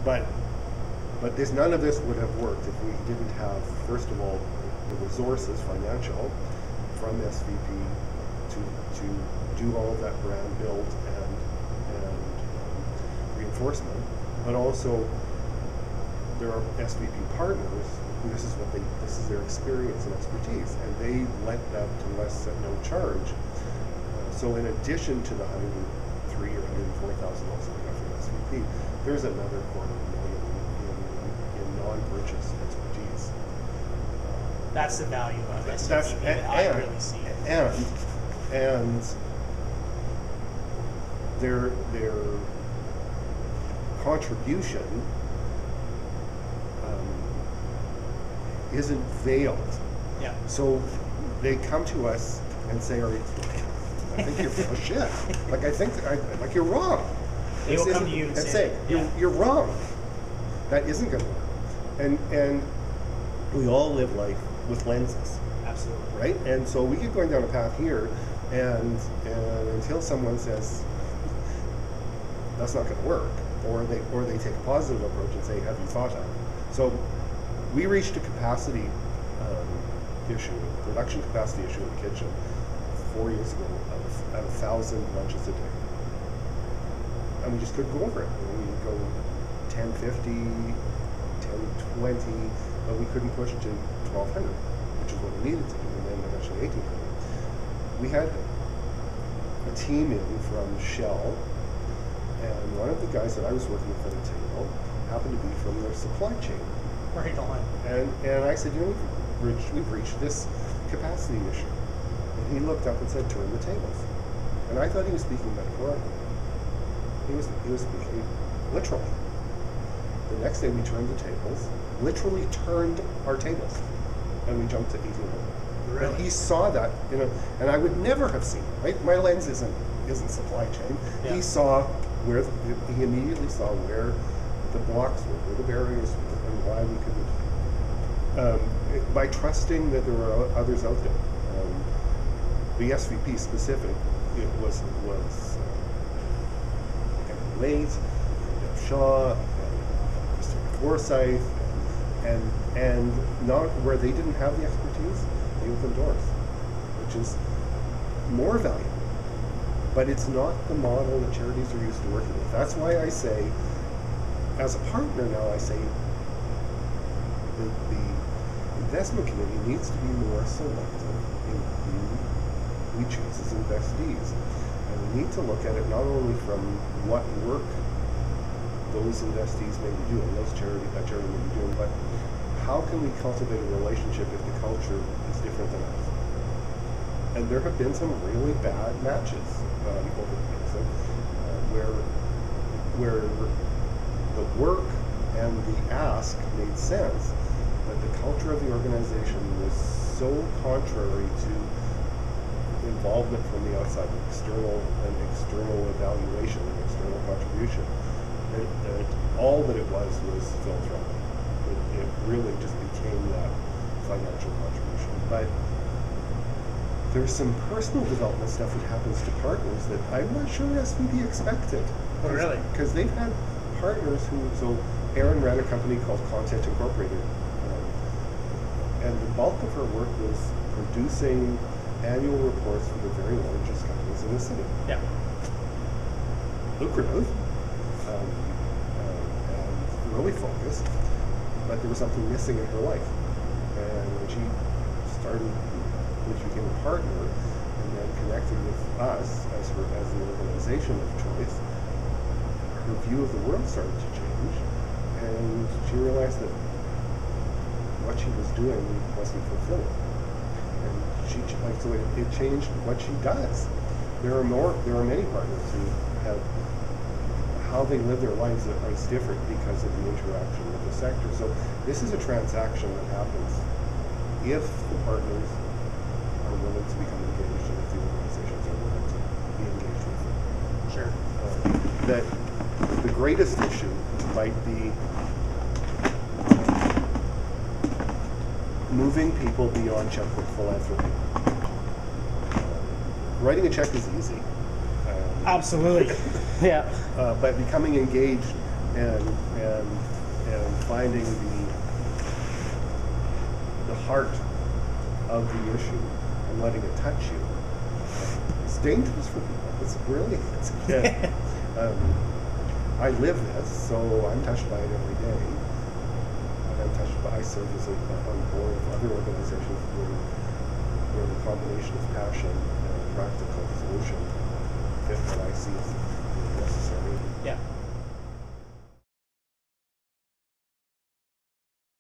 But none of this would have worked if we didn't have, first of all, the resources, financial, from SVP to do all of that brand build and reinforcement. But also, there are SVP partners who this is their experience and expertise, and they lent that to us at no charge. So in addition to the $103,000 or $104,000 that we got from SVP, there's another $250,000 in non-purchase expertise. That's the value of SVP that I really see. And their contribution isn't veiled. Yeah. So they come to us and say, I think you're full of shit. Like you're wrong. They will come to you and say, you're wrong. That isn't going to work. And we all live life with lenses. Absolutely. Right? And so we get going down a path here, and until someone says that's not going to work, or they take a positive approach and say, have you thought of it? So we reached a capacity issue, production capacity issue in the kitchen 4 years ago at 1,000 lunches a day. And we just couldn't go over it. We would go 1050, 1020, but we couldn't push to 1,200, which is what we needed to do, and then eventually 1,800. We had a team in from Shell, and one of the guys that I was working with at the table happened to be from their supply chain. Right on. And I said, we've reached this capacity issue. And he looked up and said, turn the tables. And I thought he was speaking metaphorically. He was speaking literally. The next day we turned the tables, literally turned our tables, and we jumped to 1,800. Really? And he saw that, and I would never have seen it, right? My lens isn't supply chain. Yeah. He saw he immediately saw where the blocks were, where the barriers were, and why we couldn't, by trusting that there were others out there. The SVP specific, it was Late, Deb Shaw, and Christopher Forsyth, and not where they didn't have the expertise, they opened doors, which is more valuable. But it's not the model that charities are used to working with. That's why I say, as a partner now, I say the investment committee needs to be more selective in who we choose as investees. And we need to look at it not only from what work those investees may be doing, that charity may be doing, but how can we cultivate a relationship if the culture is different than us? And there have been some really bad matches over the years where the work and the ask made sense, but the culture of the organization was so contrary to involvement from the outside, external evaluation and external contribution, that all that it was philanthropic. It really just became that financial contribution. But there's some personal development stuff that happens to partners that I'm not sure SVP expected. Oh, really? Because they've had partners so Erin ran a company called Content Incorporated, and the bulk of her work was producing annual reports for the very largest companies in the city. Yeah. Lucrative, and really focused, but there was something missing in her life. And when she became a partner, and then connected with us as the organization of choice, her view of the world started to change, and she realized that what she was doing wasn't fulfilling. And so it changed what she does. There are many partners who have how they live their lives is different because of the interaction with the sector. So this is a transaction that happens if the partners are willing to become engaged and if the organizations are willing to be engaged with them. Sure. That the greatest issue might be moving people beyond checkbook philanthropy. Writing a check is easy. Absolutely. Yeah. But becoming engaged and finding the heart of the issue and letting it touch you. It's dangerous for people. It's brilliant. I live this, so I'm touched by it every day. I serve on the board of other organizations where the combination of passion and practical solution fit what I see as necessary. Yeah.